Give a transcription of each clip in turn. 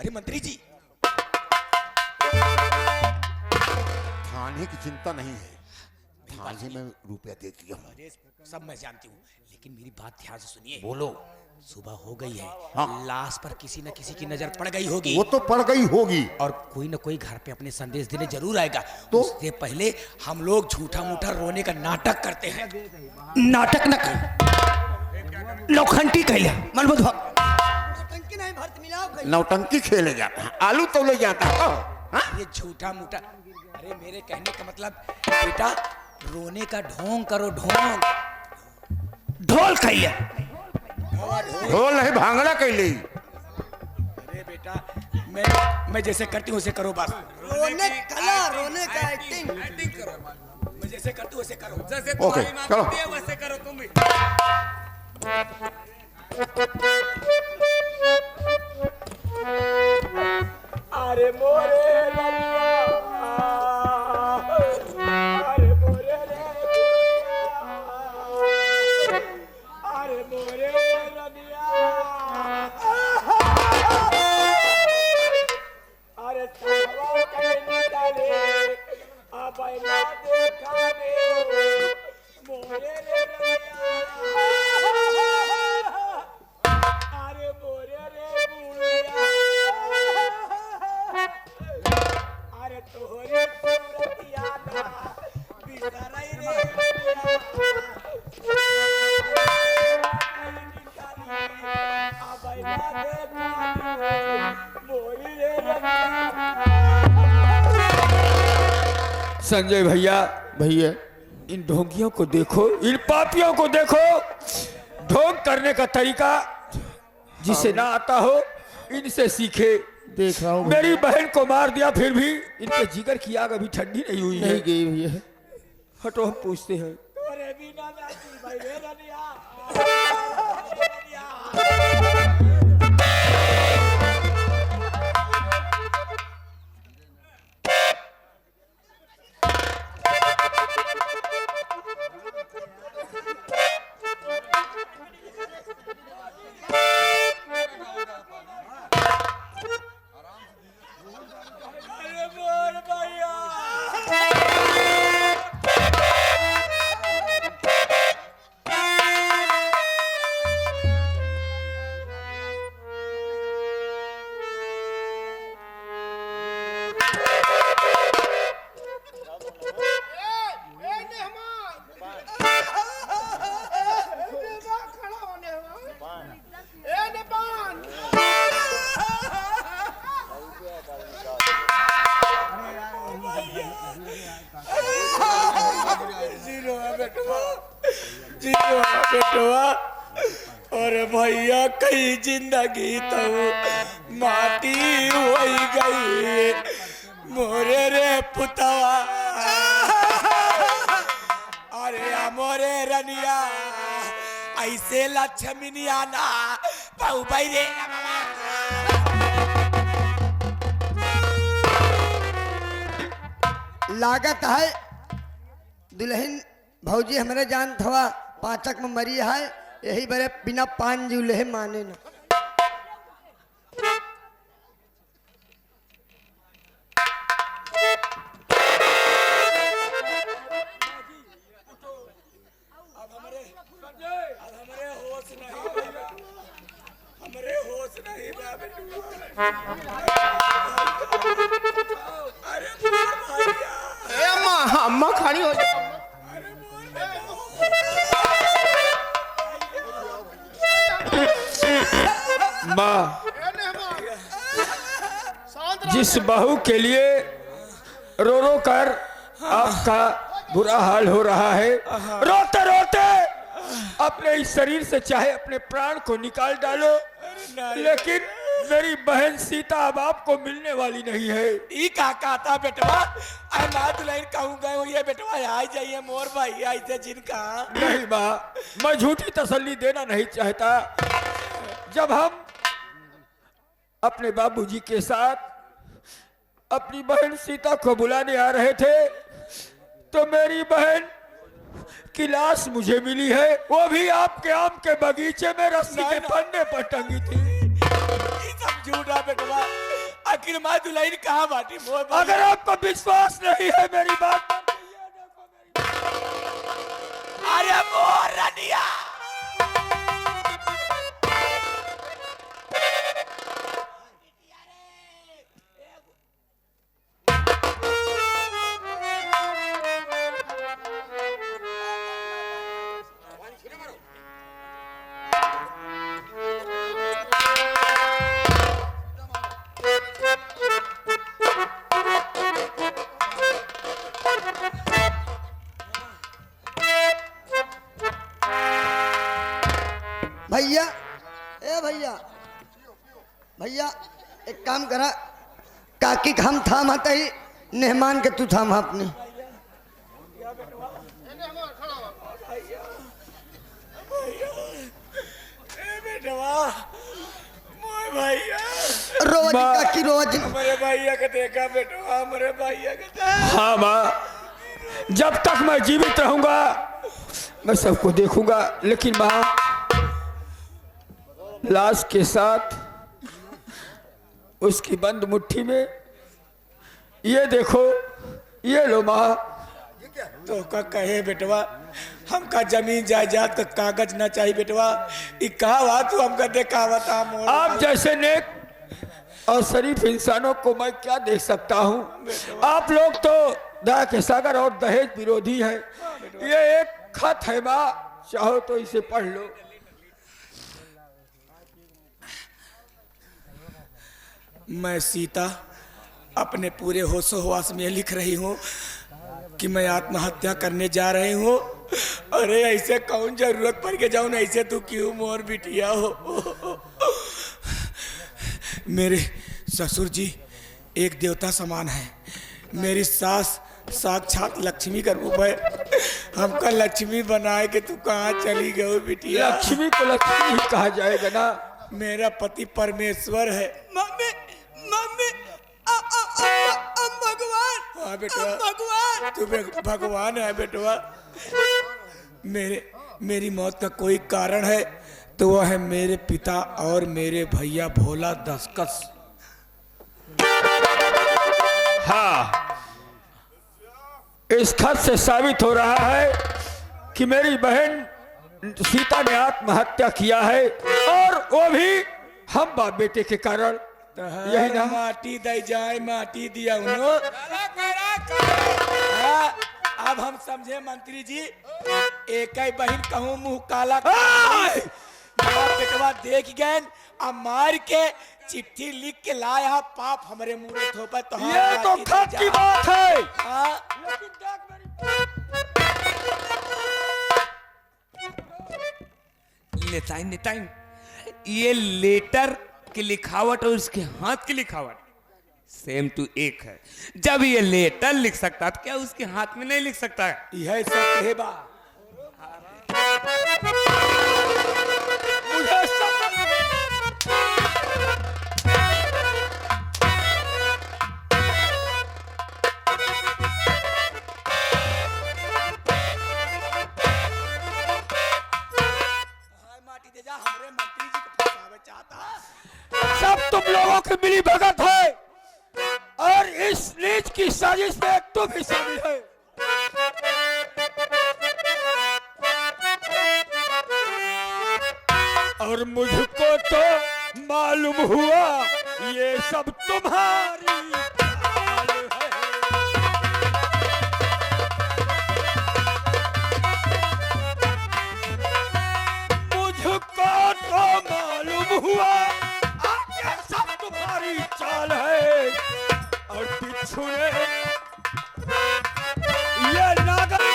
अरे मंत्री जी, थाने की चिंता नहीं है, थाने में रुपया दे दिया हूँ। अरे सब मैं जानती हूँ, लेकिन मेरी बात ध्यान से सुनिए। बोलो। सुबह हो गई है, हाँ। लाश पर किसी न किसी की नजर पड़ गई होगी, वो तो पड़ गई होगी, और कोई न कोई घर पे अपने संदेश देने जरूर आएगा। तो उससे पहले हम लोग झूठा मूठा रोने का नाटक करते हैं। नाटक न कर, नौखंटी कहले मन बुध नौटंकी खेले जाता है, आलू तोले जाता है। ये झूठा मूठा, अरे मेरे कहने का मतलब बेटा, रोने का ढोंग करो, ढोंग। ढोल कहले, ढोल नहीं भांगड़ा कैली। अरे बेटा, मैं जैसे करती हूँ उसे करो बस। रोने कला, रोने का एक्टिंग करो, मैं जैसे करती हूँ उसे करो। जैसे ओके, तुम्हारी माँ चलो। करती है वैसे करो तुम भी। अरे मोरे रनिया, अरे मोरे रे, अरे मोरे रनिया, अरे सावा के निकाले, अब ना देखा मेरो, मोरे रे रनिया, अरे मोरे रे बुढ़िया, अरे तोहरे सूरत यादा बिसराई रे संजय भैया, भैया इन ढोंगियों को देखो, इन पापियों को देखो। ढोंग करने का तरीका जिसे ना आता हो इनसे सीखे। देख रहा हूँ मेरी बहन को मार दिया, फिर भी इनके जिगर की आग अभी ठंडी नहीं हुई है। नहीं गई भैया। हटो, हम पूछते हैं। तोरे बिना नाची भाई रे रनिया, अरे बोल भैया, बेटवा, अरे भैया कई जिंदगी तो माटी हो गई, मोरे रे पुतवा, अरे मोरे रनिया, ऐसे लक्ष्मीनिया ना बहु भाई रे। लागत है दुल्हन भौजी हमारे जान थवा पाचक में मरी है, यही बरे बिना पान जुले माने न। हमरे होश नहीं अरे भैया, अम्मा खड़ी हो जा। माँ, जिस बहू के लिए रो रो कर आपका बुरा हाल हो रहा है, रोते रोते अपने इस शरीर से चाहे अपने प्राण को निकाल डालो, लेकिन मेरी बहन सीता अब आपको मिलने वाली नहीं है। ई का कहता बेटवा, आई माँ दुल्हन कहूँ गए हुई है बेटवा, आ जाइए मोर भाई ऐसे जिनका। नहीं माँ, मैं झूठी तसल्ली देना नहीं चाहता। जब हम अपने बाबूजी के साथ अपनी बहन सीता को बुलाने आ रहे थे, तो मेरी बहन की लाश मुझे मिली है, वो भी आपके आम के बगीचे में रस्सी के फंदे पर टंगी थी। सब झूठा बेटवा, आखिर माँ दुल्हन कहाँ बाटी मोर भैया? अगर आपको विश्वास नहीं है मेरी बात पर, अरे मोर रनिया भैया, ए भैया, भैया एक काम करा, काकी के हम थाम हत ही, मेहमान के तू थाम अपने। बेटवा मोर भैया रोज काकी रोज हमारे भैया के देखा बेटवा, हमारे भैया के देखा। हाँ माँ, जब तक मैं जीवित रहूंगा मैं सबको देखूंगा, लेकिन माँ लाश के साथ उसकी बंद मुट्ठी में ये देखो, ये लो माँ। तो का कहे बेटवा, हमका जमीन जायदाद का कागज ना चाहिए बेटवा। ई कहा हुआ तू हमका देखावा था मोर। आप जैसे नेक और शरीफ इंसानों को मैं क्या देख सकता हूँ? आप लोग तो दया के सागर और दहेज विरोधी हैं। ये एक खत है माँ, चाहो तो इसे पढ़ लो। मैं सीता अपने पूरे होशो हवास में लिख रही हूँ कि मैं आत्महत्या करने जा रही हूँ। अरे ऐसे कौन जरूरत पड़ के जाऊँ, ऐसे तू क्यों मोर बिटिया हो। मेरे ससुर जी एक देवता समान है, मेरी सास साक्षात लक्ष्मी का रूप है। हमका लक्ष्मी बनाए के तू कहाँ चली गई बिटिया? लक्ष्मी को लक्ष्मी ही कहा जाएगा ना। मेरा पति परमेश्वर है। मम्मी, मम्मी, भगवान, हाँ बेटा, भगवान। तू भगवान है बेटवा। मेरी मौत का कोई कारण है तो वह है मेरे पिता और मेरे भैया भोला दसकस। हाँ, इस खत से साबित हो रहा है कि मेरी बहन सीता ने आत्महत्या किया है, और वो भी हम बाप बेटे के कारण। यही ना? माटी दे जाए, माटी दिया उन्हों। अब हम समझे मंत्री जी, एक ही बहन कहूँ मुंह काला बेटवा देख गए, अब मार के चिट्ठी लिख के लाया, पाप हमारे मुंह में थोपा। तो ये तो खत की बात है। नेताइन नेताइन, ये लेटर की लिखावट और उसके हाथ की लिखावट सेम टू एक है। जब ये लेटर लिख सकता है तो क्या उसके हाथ में नहीं लिख सकता है? यह सब है बा। मुझे सब माटी दे जा, हमरे मंत्री जी को फंसावे चाहता। सब तुम लोगों की मिली भगत है, और इस नीच की साजिश में तुम भी शामिल है। और मुझको तो मालूम हुआ ये सब तुम्हारी चाल है। मुझको तो मालूम हुआ ये सब तुम्हारी चाल है, और बिच्छू ने ये नागर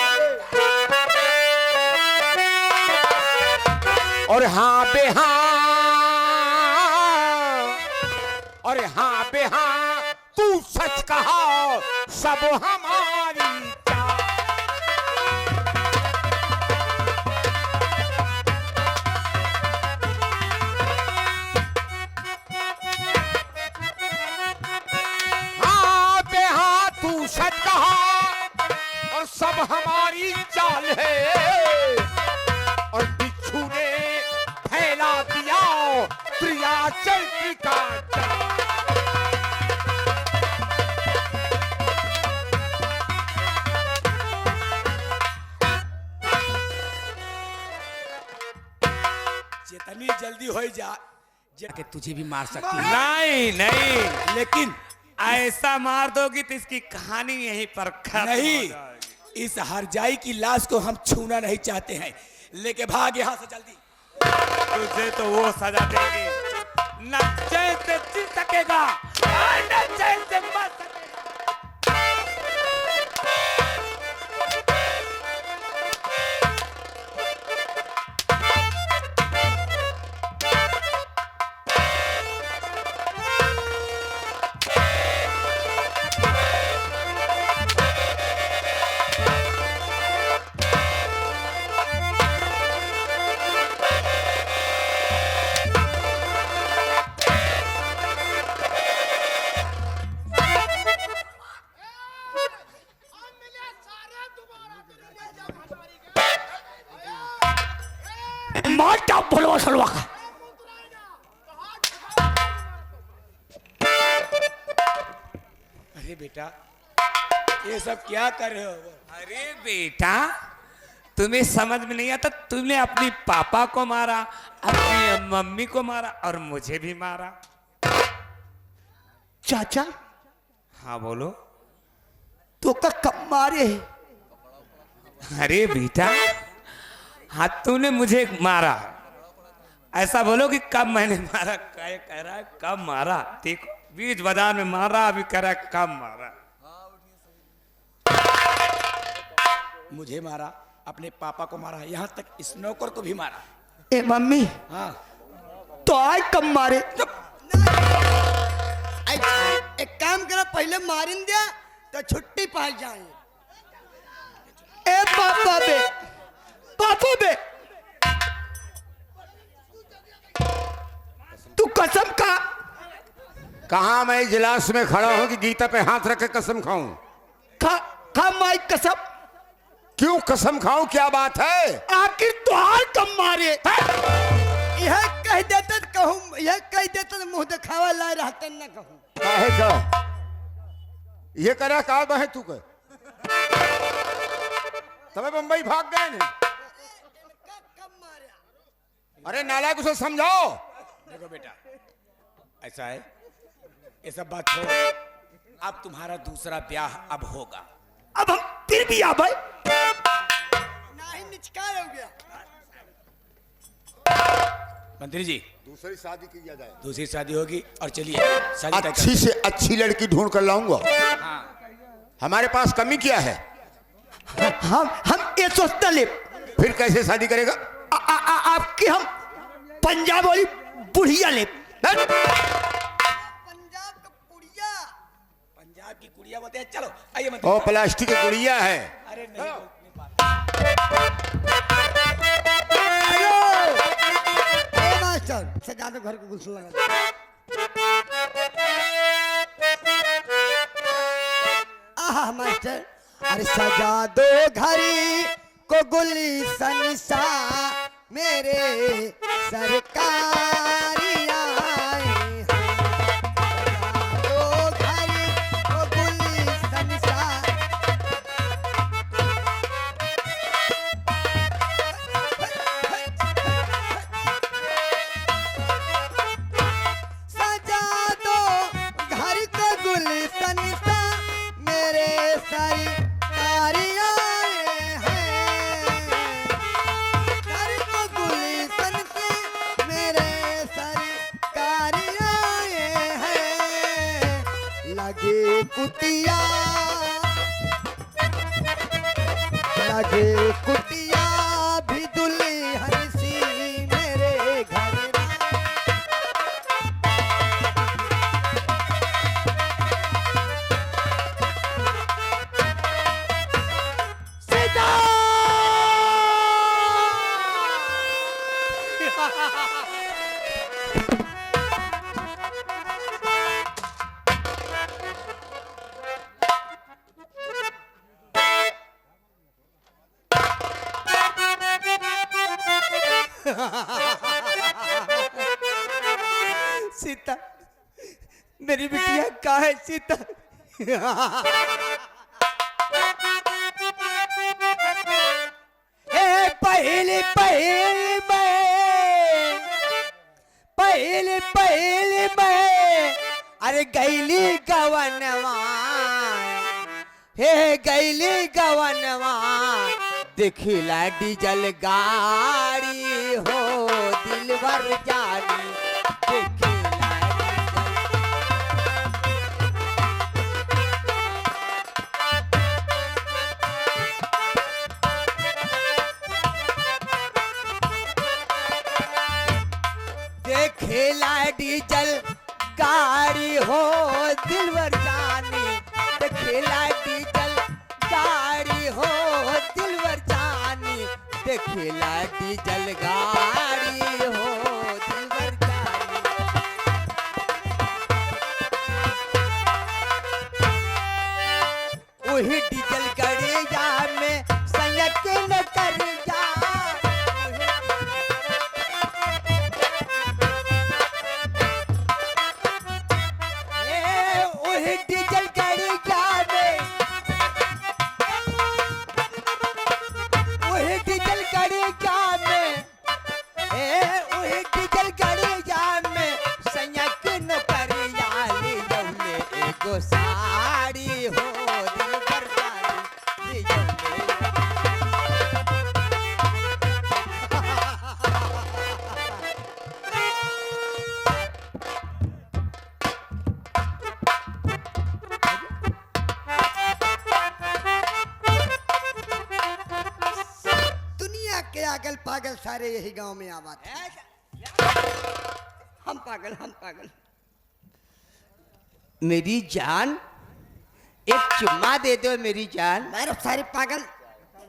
और हाँ बे हाँ, और हाँ बे हाँ, तू सच कहा सब हमारी चाल। हाँ बे हाँ, तू सच कहा और सब हमारी चाल है, और बिच्छू ने फैला दिया प्रिया चरित्र का जाल। जितनी जल्दी हो जा कि तुझे भी मार सकती है। नहीं नहीं, लेकिन ऐसा मार दोगी तो इसकी कहानी यहीं पर खत्म हो नहीं, जाएगी। इस हरजाई की लाश को हम छूना नहीं चाहते हैं। लेके भाग यहाँ से जल्दी। तुझे तो वो सजा देगी, न चैन से जी सकेगा और न चैन से मर सकेगा। माटा बोलवा सलवा का। अरे बेटा, ये सब क्या कर रहे हो? अरे बेटा, तुम्हें समझ में नहीं आता? तुमने अपनी पापा को मारा, अपनी मम्मी को मारा और मुझे भी मारा। चाचा हाँ बोलो। तो का कब मारे है? अरे बेटा, हाँ तूने मुझे मारा, ऐसा बोलो कि कब मैंने मारा। कह रहा है कब मारा, देखो बीच बाजार में मारा, अभी कह रहा है कब मारा। मुझे मारा, अपने पापा को मारा, यहाँ तक इस नौकर को भी मारा। ए मम्मी, हाँ, तो आज कब मारे? एक काम करो, पहले मारिन दिया तो छुट्टी पा जाए। ए पापा बे, पापा बे, तू कसम खा। कहा मैं इजलास में खड़ा हूं कि गीता पे हाथ रख के कसम खाऊं? खा खा माई कसम। क्यों कसम खाऊं, क्या बात है? आखिर तुहार कब मारे? यह कह देते तो कहूं, यह कह देते तो मुंह दिखावा लाए रहते न कहूं। काहे का ये करा का है तू के? तबे बंबई भाग गए ने? अरे नालायक, उसे समझाओ। देखो बेटा, ऐसा है, ये सब बात छोड़ो। अब तुम्हारा दूसरा ब्याह अब होगा। अब हम फिर भी आ भाई नहीं निचकार हो गया। मंत्री जी, दूसरी शादी की जाए। दूसरी शादी होगी और चलिए शादी तय अच्छी से अच्छी लड़की ढूंढ कर लाऊंगा। हाँ। हमारे पास कमी क्या है? हम ये सोचते ले, फिर कैसे शादी करेगा? आपकी हम पंजाब वाली बुढ़िया ले। पंजाब का बुढ़िया, पंजाब की कुड़िया बोलते हैं। चलो आइए मंत्री। ओ प्लास्टिक की गुड़िया है। अरे नहीं, ए मास्टर सजा दो घर को गुस्सा लगा। आहा मास्टर, अरे सजा दो घरी को गुलशन सा, मेरे सरकारी आए हैं। सजा दो घरी को गुलशन सा। सजा दो घर को गुलशन सा, मेरे सरकारी आए हैं। घर को गुलशन से मेरे सरकारी आए हैं। लगे कुटिया, लगे कुटिया भी दुल्हन सी मेरे घर। सीता, मेरी बिटिया कहाँ है? सीता, हे पहली पहली मैं पहले मैं अरे गैली गवनवा हे गैली गवनवा देखिला डीजल गाड़ी हो दिलवर जानी देखिला देखिला डीजल गाड़ी हो दिलवर जानी देखिला डीजल गाड़ी हो दिलवर जानी देखिला डीजल गाड़ी हो दिलवर जानी वही डीजल गाड़िया में संयक न कर जा वही डीजल गाड़िया में वही डीजल गाड़िया में वही डीजल गाड़िया में संयक न कर जा ले जौले एगो साड़ी हो दिलबर जानी ले जौले दुनिया के आगल पागल सारे यही गांव में आबाद हैं। हम पागल मेरी जान एक चुम्मा दे दो मेरी जान मेरे सारे पागल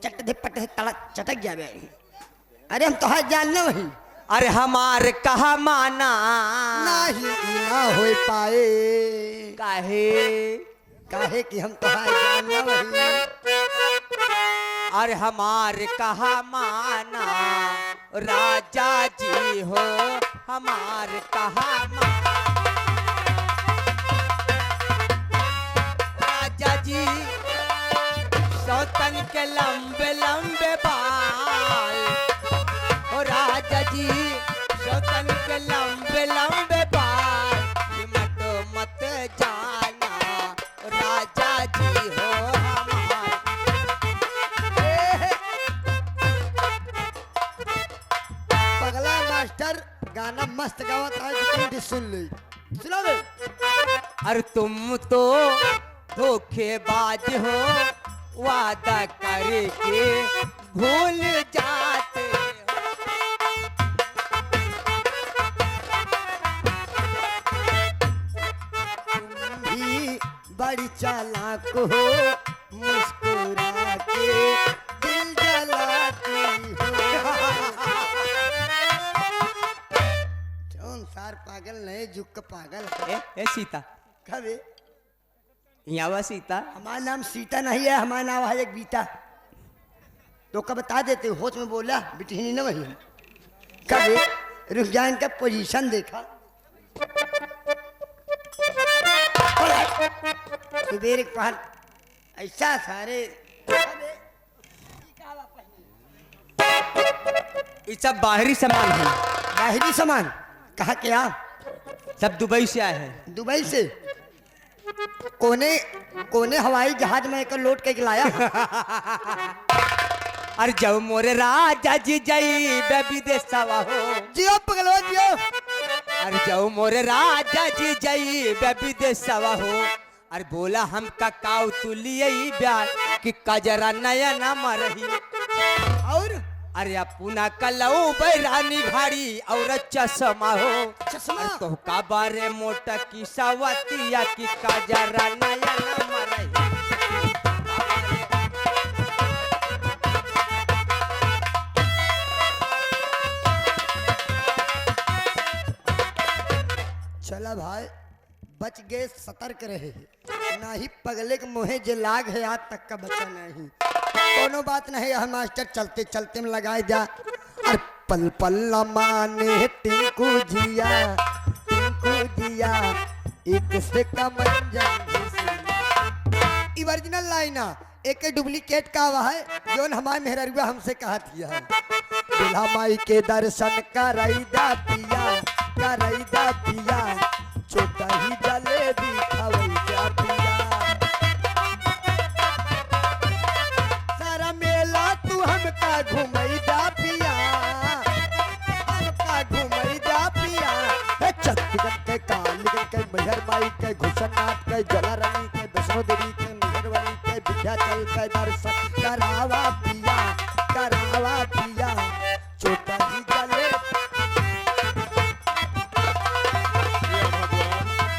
चट पट तड़क चटक जावे। अरे हम तो है जान न वही अरे हमार कहा माना नाही ई ना हो पाए काहे काहे कि हम तो है जान न वही अरे हमार कहा माना राजा जी हो हमार कहा माना राजा जी सौतन के लंबे लंबे बाल ओ राजा जी सौतन के लंबे लंबे बाल मत मत जाना राजा जी हो हमार पगला मास्टर गाना मस्त गावत है जितनी सुन ली सुना दे। अरे तुम तो धोखेबाज हो वादा करके भूल जाते हो भी बड़ी चालाक हो मुस्कुरा के दिल जलाती हो। जौन सार पागल नहीं झुक के पागल है ए सीता कभी यहाँ सीता हमारा नाम सीता नहीं है हमारा नाम है एक बीता तो कब बता देते होश में बोला बिटही न वही कभी रुक जाए इनका पोजीशन देखा सुबेर एक पहर ऐसा सारे ये सब बाहरी सामान है बाहरी सामान कहा क्या सब दुबई से आए हैं दुबई से कोने कोने हवाई जहाज में एक लोड के लाया अरे जब मोरे राजा जी जाई विदेशवा हो जियो पगलवा जियो अरे जब मोरे राजा जी जाई विदेशवा हो अरे बोला हम काऊ तू लिए ब्याह कि कजरा नया ना मरही और अरे पुना कलऊ बैरानी घाड़ी और चश्मा हो चश्मा? अरे तो का बारे मोटा की सवतिया की कजरा नया ना मरही चला भाई बच गए सतर्क रहे ना ही पगले के मुहे जे लाग है आज तक का बचा नहीं कोनो बात नहीं है मास्टर चलते चलते में लगाए जा और पल पल माने टिंकू जिया एक से का मंजन ओरिजिनल लाइन एक डुप्लीकेट का हुआ है जो हमारे मेहररुआ हमसे कहा थिया है दुल्हा माई के दर्शन कराई दा पिया करैदा पिया छोटा ही जलेबी खवैदा पिया सारा मेला तू हमका घुमैदा पिया हमका घुमैदा पिया हे छत्तीसगढ़ के कालीगढ़ के मैहर माई के घुसनाथ के जलारानी के वैष्णो देवी के मेहरवानी के विंध्याचल के दर्शन करावा पिया